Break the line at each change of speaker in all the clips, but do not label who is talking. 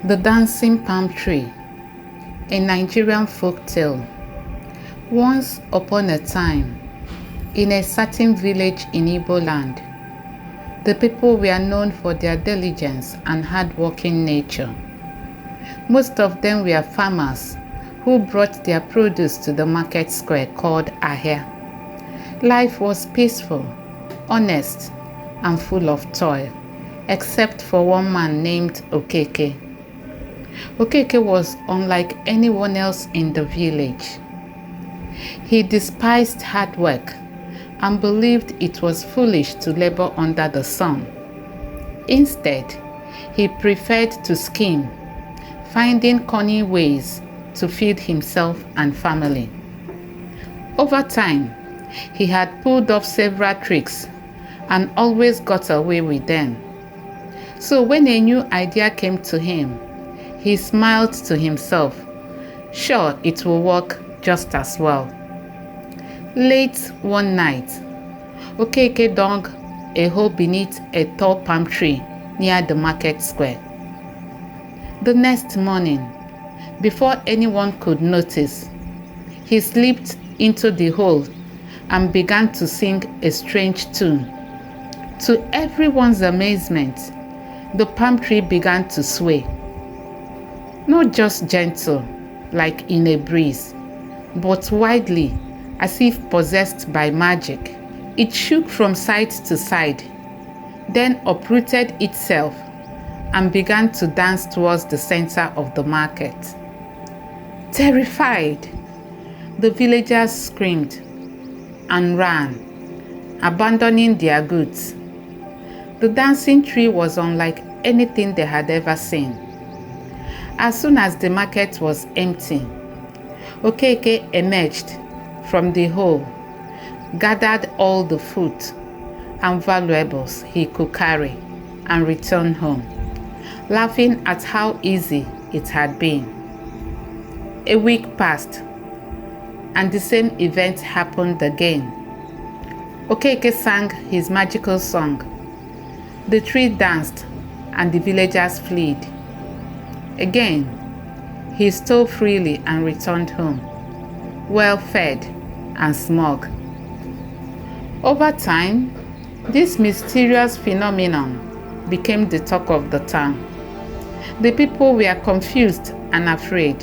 The Dancing Palm Tree, a Nigerian folk tale. Once upon a time, in a certain village in Igbo land, the people were known for their diligence and hard-working nature. Most of them were farmers who brought their produce to the market square called Ahia. Life was peaceful, honest, and full of toil, except for one man named Okeke. Okeke was unlike anyone else in the village. He despised hard work and believed it was foolish to labor under the sun. Instead, he preferred to scheme, finding cunning ways to feed himself and family. Over time, he had pulled off several tricks and always got away with them. So when a new idea came to him, he smiled to himself, sure it will work just as well. Late one night, Okeke dug a hole beneath a tall palm tree near the market square. The next morning, before anyone could notice, he slipped into the hole and began to sing a strange tune. To everyone's amazement, the palm tree began to sway. Not just gentle, like in a breeze, but widely, as if possessed by magic. It shook from side to side, then uprooted itself and began to dance towards the center of the market. Terrified, the villagers screamed and ran, abandoning their goods. The dancing tree was unlike anything they had ever seen. As soon as the market was empty, Okeke emerged from the hole, gathered all the food and valuables he could carry, and returned home, laughing at how easy it had been. A week passed, and the same event happened again. Okeke sang his magical song. The tree danced, and the villagers fled. Again, he stole freely and returned home, well-fed and smug. Over time, this mysterious phenomenon became the talk of the town. The people were confused and afraid.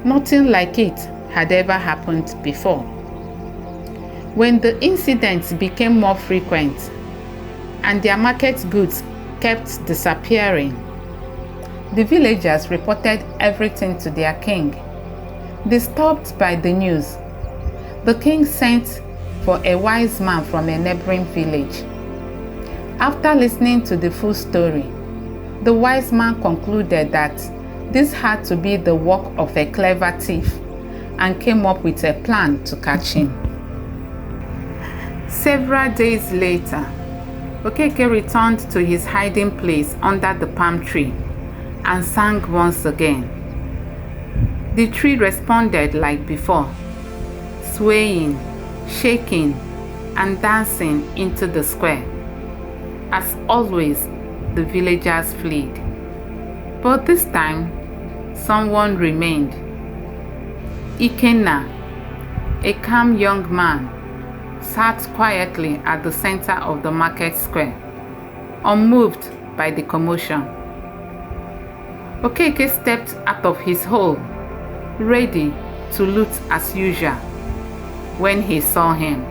Nothing like it had ever happened before. When the incidents became more frequent and their market goods kept disappearing, the villagers reported everything to their king. Disturbed by the news, the king sent for a wise man from a neighboring village. After listening to the full story, the wise man concluded that this had to be the work of a clever thief and came up with a plan to catch him. Several days later, Okeke returned to his hiding place under the palm tree and sang once again. The tree responded like before, swaying, shaking, and dancing into the square. As always, the villagers fled. But this time, someone remained. Ikenna, a calm young man, sat quietly at the center of the market square, unmoved by the commotion. Okeke stepped out of his hole, ready to loot as usual, when he saw him.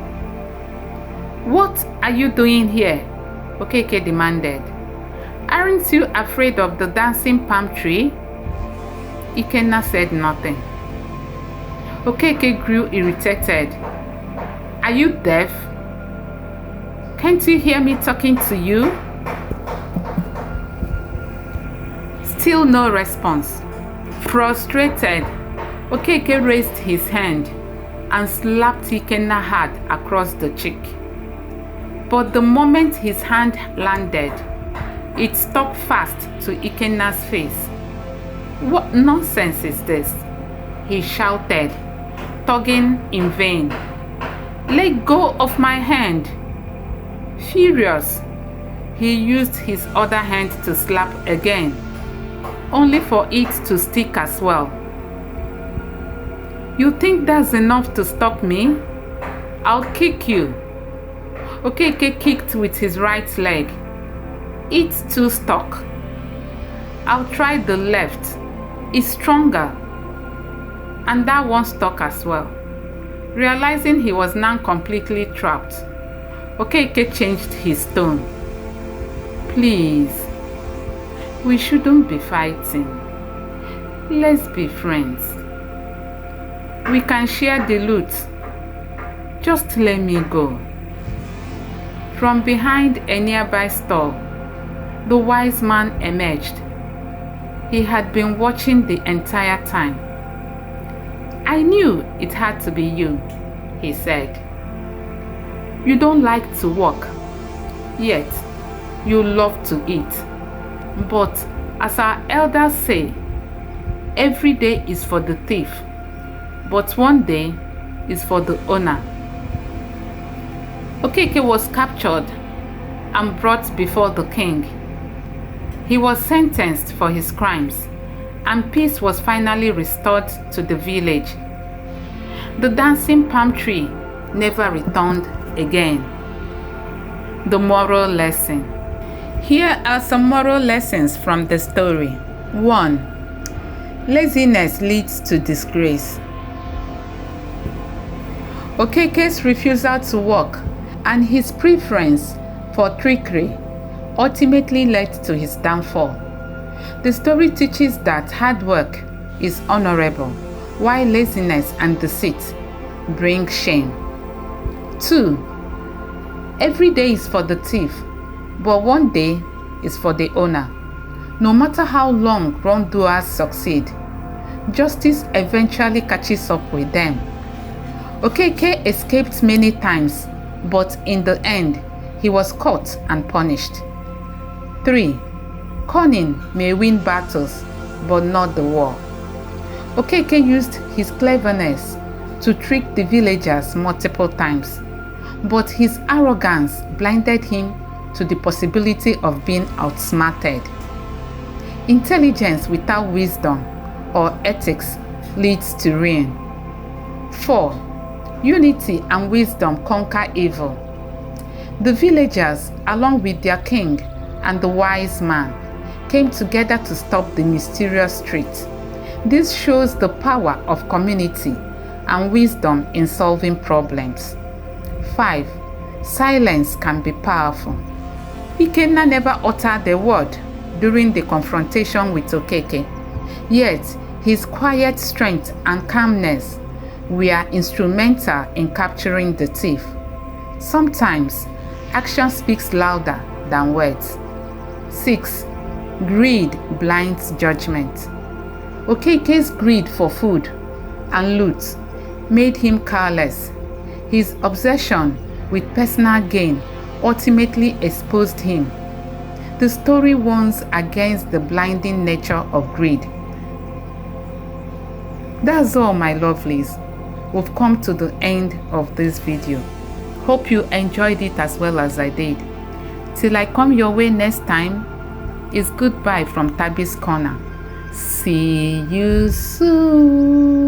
"What are you doing here?" Okeke demanded. "Aren't you afraid of the dancing palm tree?" Ikenna said nothing. Okeke grew irritated. "Are you deaf? Can't you hear me talking to you?" Still no response. Frustrated, Okeke raised his hand and slapped Ikenna hard across the cheek. But the moment his hand landed, it stuck fast to Ikenna's face. "What nonsense is this?" he shouted, tugging in vain. "Let go of my hand!" Furious, he used his other hand to slap again. only for it to stick as well. You think that's enough to stop me? I'll kick you. Okeke kicked with his right leg. It too stuck. I'll try the left. It's stronger. And that one stuck as well. Realizing he was now completely trapped, Okeke changed his tone. Please, we shouldn't be fighting. Let's be friends. We can share the loot. Just let me go. From behind a nearby stall, the wise man emerged. He had been watching the entire time. I knew it had to be you, he said. You don't like to work, yet you love to eat. But as our elders say, every day is for the thief, but one day is for the owner. Okeke was captured and brought before the king. He was sentenced for his crimes, and peace was finally restored to the village. The dancing palm tree never returned again. The moral lesson. Here are some moral lessons from the story. 1. Laziness leads to disgrace. Okeke's refusal to work and his preference for trickery ultimately led to his downfall. The story teaches that hard work is honorable, while laziness and deceit bring shame. 2. Every day is for the thief, but one day is for the owner. No matter how long wrongdoers succeed, justice eventually catches up with them. Okeke escaped many times, but in the end, he was caught and punished. 3. Cunning may win battles, but not the war. Okeke used his cleverness to trick the villagers multiple times, but his arrogance blinded him to the possibility of being outsmarted. Intelligence without wisdom or ethics leads to ruin. 4. Unity and wisdom conquer evil. The villagers, along with their king and the wise man, came together to stop the mysterious threat. This shows the power of community and wisdom in solving problems. 5. Silence can be powerful. Ikenna never uttered a word during the confrontation with Okeke, yet his quiet strength and calmness were instrumental in capturing the thief. Sometimes, action speaks louder than words. 6. Greed blinds judgment. Okeke's greed for food and loot made him careless. His obsession with personal gain ultimately exposed him. The story warns against the blinding nature of greed. That's all, my lovelies. We've come to the end of this video. Hope you enjoyed it as well as I did. Till I come your way next time, it's goodbye from Tabby's Corner. See you soon.